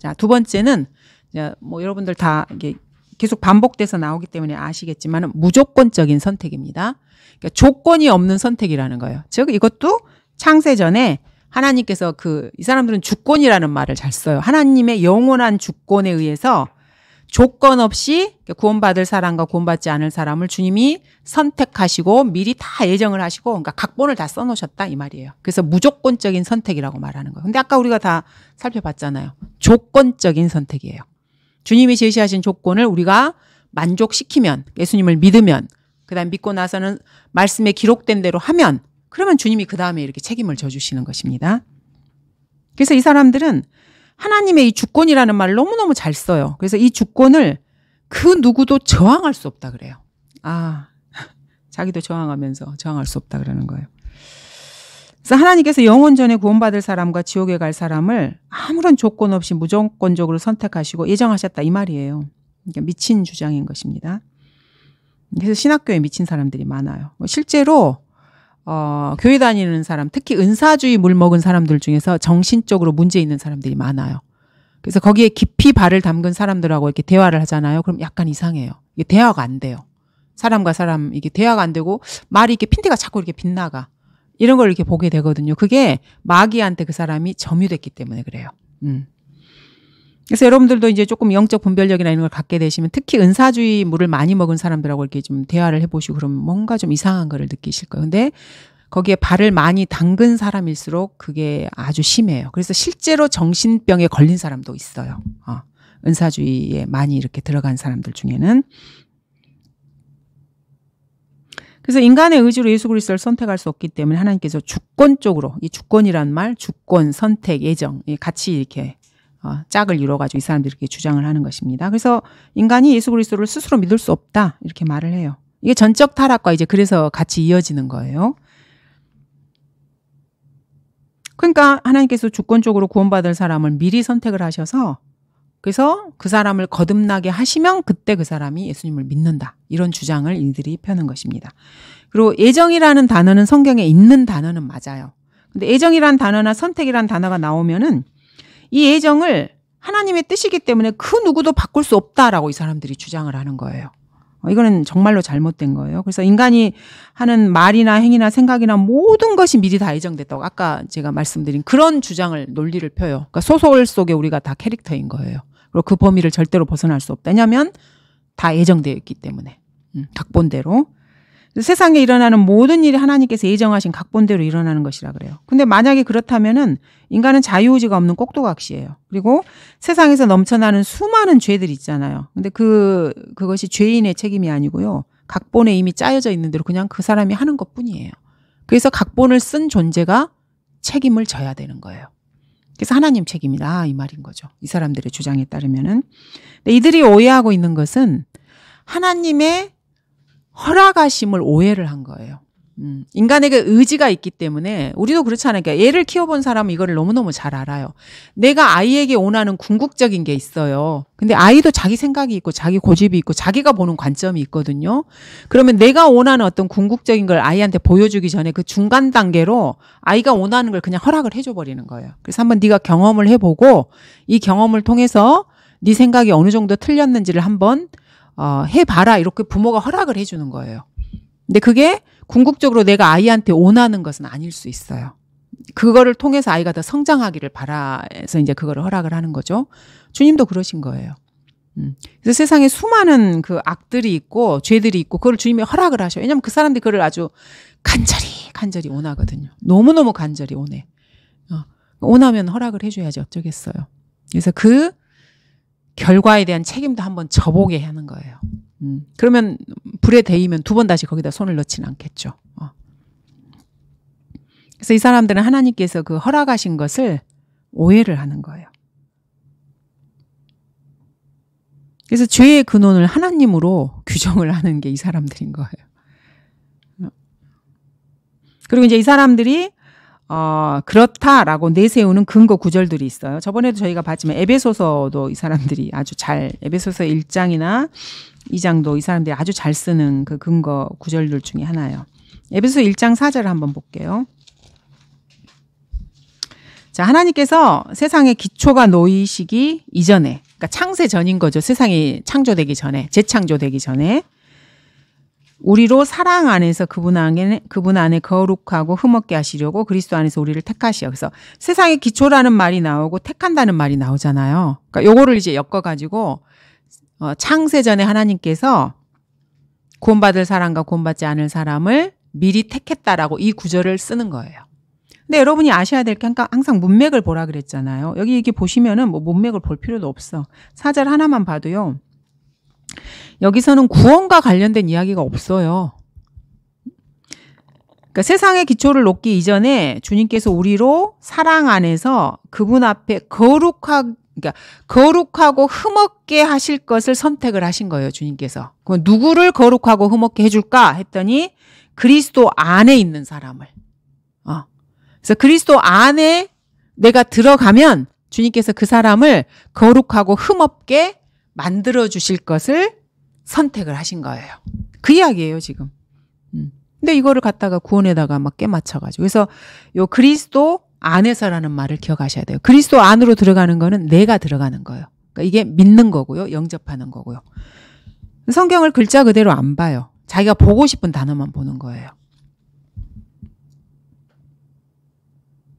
자, 두 번째는 뭐 여러분들 다 이게 계속 반복돼서 나오기 때문에 아시겠지만 무조건적인 선택입니다. 그러니까 조건이 없는 선택이라는 거예요. 즉 이것도 창세 전에 하나님께서 이 사람들은 주권이라는 말을 잘 써요. 하나님의 영원한 주권에 의해서 조건 없이 구원받을 사람과 구원받지 않을 사람을 주님이 선택하시고 미리 다 예정을 하시고 그러니까 각본을 다 써놓으셨다 이 말이에요. 그래서 무조건적인 선택이라고 말하는 거예요. 근데 아까 우리가 다 살펴봤잖아요. 조건적인 선택이에요. 주님이 제시하신 조건을 우리가 만족시키면 예수님을 믿으면 그다음 믿고 나서는 말씀에 기록된 대로 하면 그러면 주님이 그 다음에 이렇게 책임을 져주시는 것입니다. 그래서 이 사람들은 하나님의 이 주권이라는 말을 너무너무 잘 써요. 그래서 이 주권을 그 누구도 저항할 수 없다 그래요. 자기도 저항하면서 저항할 수 없다 그러는 거예요. 그래서 하나님께서 영원 전에 구원받을 사람과 지옥에 갈 사람을 아무런 조건 없이 무조건적으로 선택하시고 예정하셨다 이 말이에요. 그러니까 미친 주장인 것입니다. 그래서 신학교에 미친 사람들이 많아요. 실제로 교회 다니는 사람, 특히 은사주의 물 먹은 사람들 중에서 정신적으로 문제 있는 사람들이 많아요. 그래서 거기에 깊이 발을 담근 사람들하고 이렇게 대화를 하잖아요. 그럼 약간 이상해요. 이게 대화가 안 돼요. 사람과 사람 이게 대화가 안 되고 말이 이렇게 핀대가 자꾸 이렇게 빗나가. 이런 걸 이렇게 보게 되거든요. 그게 마귀한테 그 사람이 점유됐기 때문에 그래요. 그래서 여러분들도 이제 조금 영적 분별력이나 이런 걸 갖게 되시면 특히 은사주의 물을 많이 먹은 사람들하고 이렇게 좀 대화를 해보시고 그러면 뭔가 좀 이상한 거를 느끼실 거예요. 근데 거기에 발을 많이 담근 사람일수록 그게 아주 심해요. 그래서 실제로 정신병에 걸린 사람도 있어요. 은사주의에 많이 이렇게 들어간 사람들 중에는. 그래서 인간의 의지로 예수 그리스도를 선택할 수 없기 때문에 하나님께서 주권적으로 이 주권이란 말, 주권, 선택, 예정 같이 이렇게 짝을 이뤄가지고 이 사람들이 이렇게 주장을 하는 것입니다. 그래서 인간이 예수 그리스도를 스스로 믿을 수 없다 이렇게 말을 해요. 이게 전적 타락과 이제 그래서 같이 이어지는 거예요. 그러니까 하나님께서 주권적으로 구원받을 사람을 미리 선택을 하셔서 그래서 그 사람을 거듭나게 하시면 그때 그 사람이 예수님을 믿는다. 이런 주장을 이들이 펴는 것입니다. 그리고 예정이라는 단어는 성경에 있는 단어는 맞아요. 근데 예정이라는 단어나 선택이라는 단어가 나오면은 이 예정을 하나님의 뜻이기 때문에 그 누구도 바꿀 수 없다라고 이 사람들이 주장을 하는 거예요. 이거는 정말로 잘못된 거예요. 그래서 인간이 하는 말이나 행위나 생각이나 모든 것이 미리 다 예정됐다고 아까 제가 말씀드린 그런 주장을 논리를 펴요. 그러니까 소설 속에 우리가 다 캐릭터인 거예요. 그리고 그 범위를 절대로 벗어날 수 없다. 왜냐하면 다 예정되어 있기 때문에. 각본대로. 세상에 일어나는 모든 일이 하나님께서 예정하신 각본대로 일어나는 것이라 그래요. 근데 만약에 그렇다면은 인간은 자유의지가 없는 꼭두각시예요. 그리고 세상에서 넘쳐나는 수많은 죄들이 있잖아요. 근데 그것이 죄인의 책임이 아니고요. 각본에 이미 짜여져 있는 대로 그냥 그 사람이 하는 것뿐이에요. 그래서 각본을 쓴 존재가 책임을 져야 되는 거예요. 그래서 하나님 책임이다 이 말인 거죠. 이 사람들의 주장에 따르면은. 근데 이들이 오해하고 있는 것은 하나님의 허락하심을 오해를 한 거예요. 인간에게 의지가 있기 때문에 우리도 그렇잖아요. 그러니까 애를 키워본 사람은 이거를 너무너무 잘 알아요. 내가 아이에게 원하는 궁극적인 게 있어요. 근데 아이도 자기 생각이 있고 자기 고집이 있고 자기가 보는 관점이 있거든요. 그러면 내가 원하는 어떤 궁극적인 걸 아이한테 보여주기 전에 그 중간 단계로 아이가 원하는 걸 그냥 허락을 해줘 버리는 거예요. 그래서 한번 네가 경험을 해보고 이 경험을 통해서 네 생각이 어느 정도 틀렸는지를 한번 해봐라 이렇게 부모가 허락을 해주는 거예요. 근데 그게 궁극적으로 내가 아이한테 원하는 것은 아닐 수 있어요. 그거를 통해서 아이가 더 성장하기를 바라서 이제 그거를 허락을 하는 거죠. 주님도 그러신 거예요. 그래서 세상에 수많은 그 악들이 있고 죄들이 있고 그걸 주님이 허락을 하셔요. 왜냐하면 그 사람들이 그걸 아주 간절히 원하거든요. 너무너무 간절히 원해. 원하면 허락을 해줘야지 어쩌겠어요. 그래서 그 결과에 대한 책임도 한번 져보게 하는 거예요. 그러면 불에 데이면 두 번 다시 거기다 손을 넣지는 않겠죠. 그래서 이 사람들은 하나님께서 그 허락하신 것을 오해를 하는 거예요. 그래서 죄의 근원을 하나님으로 규정을 하는 게 이 사람들인 거예요. 그리고 이제 이 사람들이 그렇다라고 내세우는 근거 구절들이 있어요. 저번에도 저희가 봤지만 에베소서도 이 사람들이 아주 잘 에베소서 1장이나 2장도 이 사람들이 아주 잘 쓰는 그 근거 구절들 중에 하나예요. 에베소서 1장 4절을 한번 볼게요. 자, 자, 하나님께서 세상의 기초가 놓이시기 이전에, 그러니까 창세 전인 거죠. 세상이 창조되기 전에, 재창조되기 전에 우리로 사랑 안에서 그분 안에 거룩하고 흠없게 하시려고 그리스도 안에서 우리를 택하시어. 그래서 세상의 기초라는 말이 나오고 택한다는 말이 나오잖아요. 그러니까 요거를 이제 엮어가지고 창세 전에 하나님께서 구원받을 사람과 구원받지 않을 사람을 미리 택했다라고 이 구절을 쓰는 거예요. 근데 여러분이 아셔야 될 게 항상 문맥을 보라 그랬잖아요. 여기 이렇게 보시면은 뭐 문맥을 볼 필요도 없어. 4절 하나만 봐도요. 여기서는 구원과 관련된 이야기가 없어요. 그러니까 세상의 기초를 놓기 이전에 주님께서 우리로 사랑 안에서 그분 앞에 거룩하고 흠없게 하실 것을 선택을 하신 거예요. 주님께서. 그럼 누구를 거룩하고 흠없게 해줄까 했더니 그리스도 안에 있는 사람을. 그래서 그리스도 안에 내가 들어가면 주님께서 그 사람을 거룩하고 흠없게 만들어 주실 것을 선택을 하신 거예요. 그 이야기예요, 지금. 근데 이거를 갖다가 구원에다가 막 깨맞춰가지고. 그래서 요 그리스도 안에서라는 말을 기억하셔야 돼요. 그리스도 안으로 들어가는 거는 내가 들어가는 거예요. 그러니까 이게 믿는 거고요. 영접하는 거고요. 성경을 글자 그대로 안 봐요. 자기가 보고 싶은 단어만 보는 거예요.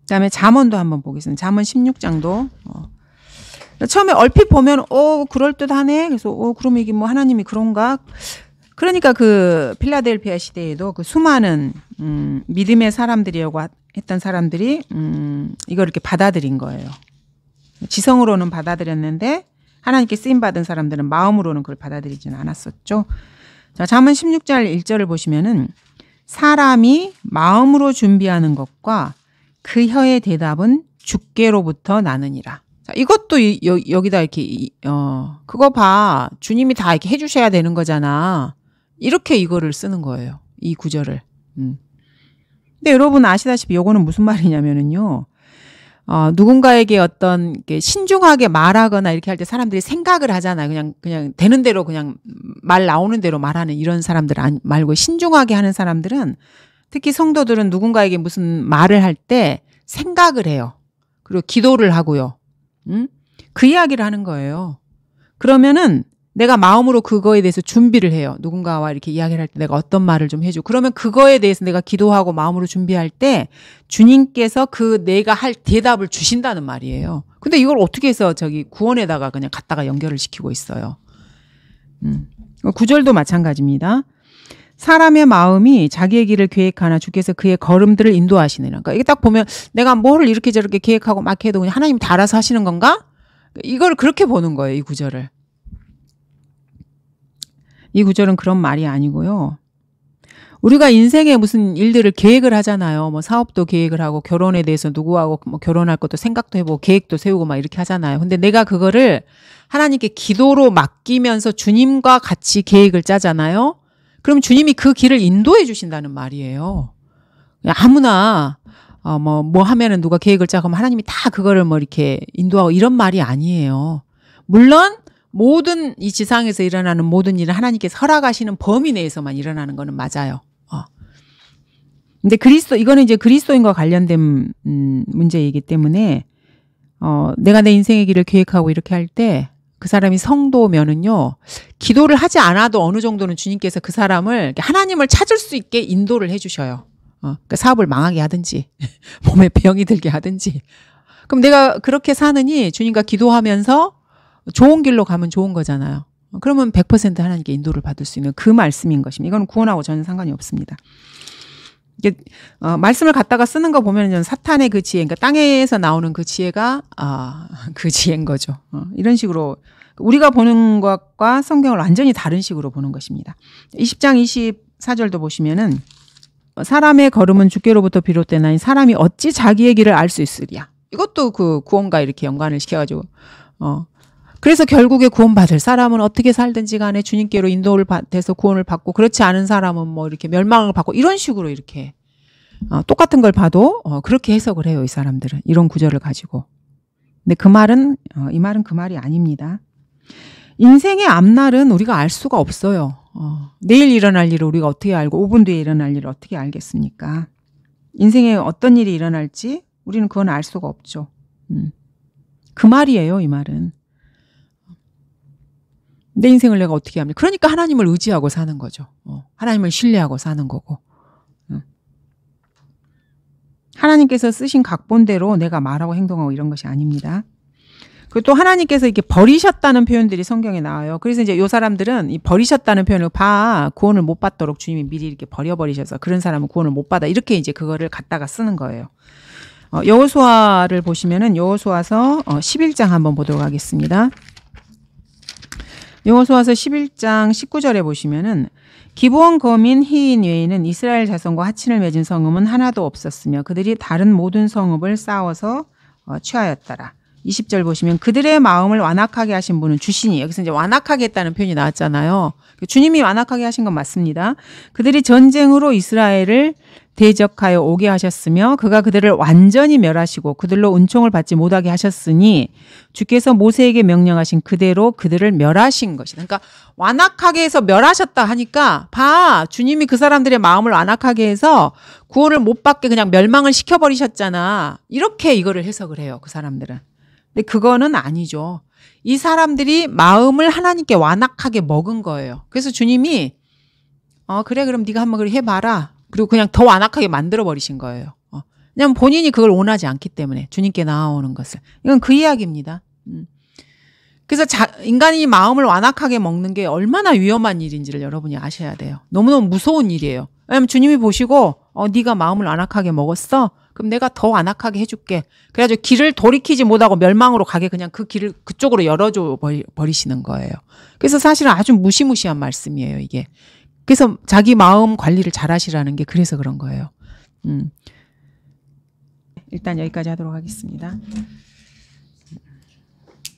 그다음에 잠언도 한번 보겠습니다. 잠언 16장도 처음에 얼핏 보면 그럴듯하네. 그래서 그러면 이게 뭐 하나님이 그런가? 그러니까 그 필라델피아 시대에도 그 수많은 믿음의 사람들이라고 했던 사람들이 이걸 이렇게 받아들인 거예요. 지성으로는 받아들였는데 하나님께 쓰임 받은 사람들은 마음으로는 그걸 받아들이지는 않았었죠. 자, 잠언 16장 1절을 보시면은 사람이 마음으로 준비하는 것과 그 혀의 대답은 주께로부터 나느니라. 자, 이것도 여기다 이렇게 그거 봐. 주님이 다 이렇게 해주셔야 되는 거잖아. 이렇게 이거를 쓰는 거예요. 이 구절을. 근데 여러분 아시다시피 요거는 무슨 말이냐면은요. 누군가에게 어떤 신중하게 말하거나 이렇게 할 때 사람들이 생각을 하잖아요. 그냥 되는 대로 그냥 말 나오는 대로 말하는 이런 사람들 말고 신중하게 하는 사람들은 특히 성도들은 누군가에게 무슨 말을 할 때 생각을 해요. 그리고 기도를 하고요. 그 이야기를 하는 거예요. 그러면은 내가 마음으로 그거에 대해서 준비를 해요. 누군가와 이렇게 이야기를 할 때 내가 어떤 말을 좀 해주고 그러면 그거에 대해서 내가 기도하고 마음으로 준비할 때 주님께서 그 내가 할 대답을 주신다는 말이에요. 근데 이걸 어떻게 해서 구원에다가 그냥 갖다가 연결을 시키고 있어요. 9절도 마찬가지입니다. 사람의 마음이 자기의 길을 계획하나 주께서 그의 걸음들을 인도하시느라. 그러니까 이게 딱 보면 내가 뭐를 이렇게 저렇게 계획하고 막 해도 그냥 하나님이 다 알아서 하시는 건가? 이걸 그렇게 보는 거예요. 이 구절을. 이 구절은 그런 말이 아니고요. 우리가 인생에 무슨 일들을 계획을 하잖아요. 뭐 사업도 계획을 하고 결혼에 대해서 누구하고 뭐 결혼할 것도 생각도 해보고 계획도 세우고 막 이렇게 하잖아요. 근데 내가 그거를 하나님께 기도로 맡기면서 주님과 같이 계획을 짜잖아요. 그럼 주님이 그 길을 인도해 주신다는 말이에요. 아무나 뭐 하면은 누가 계획을 짜고 하면 하나님이 다 그거를 뭐 이렇게 인도하고 이런 말이 아니에요. 물론 모든 이 지상에서 일어나는 모든 일은 하나님께서 허락하시는 범위 내에서만 일어나는 거는 맞아요. 근데 이거는 이제 그리스도인과 관련된 문제이기 때문에 내가 내 인생의 길을 계획하고 이렇게 할 때 그 사람이 성도면은요, 기도를 하지 않아도 어느 정도는 주님께서 그 사람을 하나님을 찾을 수 있게 인도를 해주셔요. 그러니까 사업을 망하게 하든지, 몸에 병이 들게 하든지. 그럼 내가 그렇게 사느니 주님과 기도하면서 좋은 길로 가면 좋은 거잖아요. 그러면 100% 하나님께 인도를 받을 수 있는 그 말씀인 것입니다. 이건 구원하고 전혀 상관이 없습니다. 이게 말씀을 갖다가 쓰는 거 보면은 사탄의 그 지혜, 그러니까 땅에서 나오는 그 지혜가 그 지혜인 거죠. 이런 식으로 우리가 보는 것과 성경을 완전히 다른 식으로 보는 것입니다. 20장 24절도 보시면은 사람의 걸음은 주께로부터 비롯되나니 사람이 어찌 자기의 길을 알 수 있으랴. 이것도 그 구원과 이렇게 연관을 시켜가지고 그래서 결국에 구원받을 사람은 어떻게 살든지 간에 주님께로 인도를 받아서 구원을 받고 그렇지 않은 사람은 뭐 이렇게 멸망을 받고 이런 식으로 이렇게 똑같은 걸 봐도 그렇게 해석을 해요. 이 사람들은. 이런 구절을 가지고. 근데 그 말은 이 말은 그 말이 아닙니다. 인생의 앞날은 우리가 알 수가 없어요. 내일 일어날 일을 우리가 어떻게 알고 5분 뒤에 일어날 일을 어떻게 알겠습니까? 인생에 어떤 일이 일어날지 우리는 그건 알 수가 없죠. 그 말이에요, 이 말은. 내 인생을 내가 어떻게 합니까? 그러니까 하나님을 의지하고 사는 거죠. 하나님을 신뢰하고 사는 거고. 하나님께서 쓰신 각본대로 내가 말하고 행동하고 이런 것이 아닙니다. 그리고 또 하나님께서 이렇게 버리셨다는 표현들이 성경에 나와요. 그래서 이제 요 사람들은 이 버리셨다는 표현을 구원을 못 받도록 주님이 미리 이렇게 버려버리셔서 그런 사람은 구원을 못 받아. 이렇게 이제 그거를 갖다가 쓰는 거예요. 여호수아를 보시면은 여호수아서 11장 한번 보도록 하겠습니다. 여호수아서 11장 19절에 보시면은 기브온 거민 히인 외에는 이스라엘 자손과 하친을 맺은 성읍은 하나도 없었으며 그들이 다른 모든 성읍을 쌓아서 취하였더라. 20절 보시면 그들의 마음을 완악하게 하신 분은 주시니, 여기서 이제 완악하게 했다는 표현이 나왔잖아요. 주님이 완악하게 하신 건 맞습니다. 그들이 전쟁으로 이스라엘을 대적하여 오게 하셨으며 그가 그들을 완전히 멸하시고 그들로 은총을 받지 못하게 하셨으니 주께서 모세에게 명령하신 그대로 그들을 멸하신 것이다. 그러니까 완악하게 해서 멸하셨다 하니까 주님이 그 사람들의 마음을 완악하게 해서 구원을 못 받게 그냥 멸망을 시켜버리셨잖아. 이렇게 이거를 해석을 해요, 그 사람들은. 근데 그거는 아니죠. 이 사람들이 마음을 하나님께 완악하게 먹은 거예요. 그래서 주님이 그래 그럼 네가 한번 그렇게 해봐라. 그리고 그냥 더 완악하게 만들어버리신 거예요. 왜냐하면 본인이 그걸 원하지 않기 때문에 주님께 나아오는 것을. 이건 그 이야기입니다. 그래서 인간이 마음을 완악하게 먹는 게 얼마나 위험한 일인지를 여러분이 아셔야 돼요. 너무너무 무서운 일이에요. 왜냐하면 주님이 보시고 네가 마음을 완악하게 먹었어? 그럼 내가 더 완악하게 해줄게. 그래가지고 길을 돌이키지 못하고 멸망으로 가게 그냥 그 길을 그쪽으로 열어줘 버리시는 거예요. 그래서 사실은 아주 무시무시한 말씀이에요, 이게. 그래서 자기 마음 관리를 잘 하시라는 게 그래서 그런 거예요. 일단 여기까지 하도록 하겠습니다.